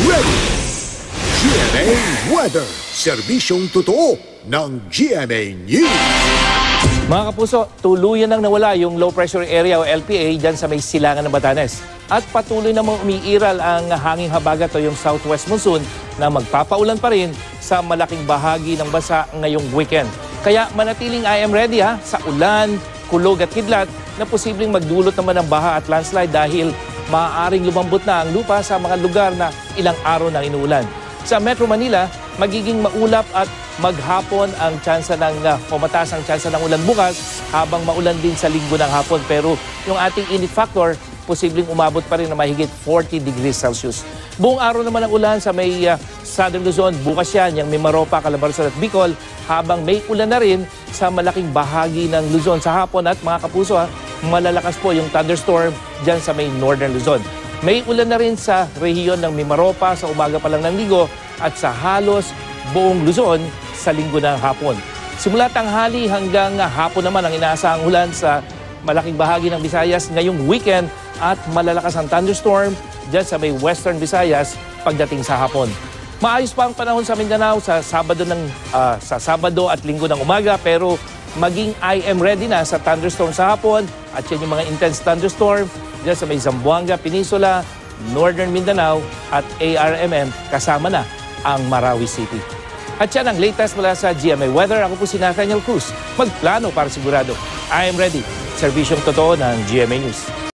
ready! GMA Weather, serbisyong totoo ng GMA News. Mga kapuso, tuluyan nang nawala yung low pressure area o LPA dyan sa may silangan ng Batanes. At patuloy namang umiiral ang hanging habagat o yung southwest monsoon na magpapaulan pa rin sa malaking bahagi ng bansa ngayong weekend. Kaya manatiling I am ready sa ulan, kulog at kidlat na posibleng magdulot naman ng baha at landslide dahil maaaring lumambot na ang lupa sa mga lugar na ilang araw na inuulan. Sa Metro Manila, magiging maulap at maghapon ang tsansa ng mataas ang tsansa ng ulan bukas habang maulan din sa linggo ng hapon. Pero yung ating init factor, posibleng umabot pa rin na mahigit 40 degrees Celsius. Buong araw naman ang ulan sa may Southern Luzon. Bukas yan, yung Mimaropa, Calabarzon at Bicol, habang may ulan na rin sa malaking bahagi ng Luzon sa hapon. At mga kapuso, malalakas po yung thunderstorm dyan sa may Northern Luzon. May ulan na rin sa rehiyon ng Mimaropa sa umaga pa lang ng linggo at sa halos buong Luzon sa linggo ng hapon. Simula tanghali hanggang hapon naman ang inaasahang ulan sa malaking bahagi ng Visayas ngayong weekend at malalakas ang thunderstorm dyan sa may Western Visayas pagdating sa hapon. Maayos pa ang panahon sa Mindanao sa Sabado at Linggo ng umaga, pero maging I am ready na sa thunderstorm sa hapon at yan yung mga intense thunderstorm dyan sa may Zamboanga Peninsula, Northern Mindanao at ARMM kasama na ang Marawi City. At yan ang latest mula sa GMA Weather. Ako po si Nathaniel Cruz. Magplano para sigurado. I am ready. Serbisyong totoo ng GMA News.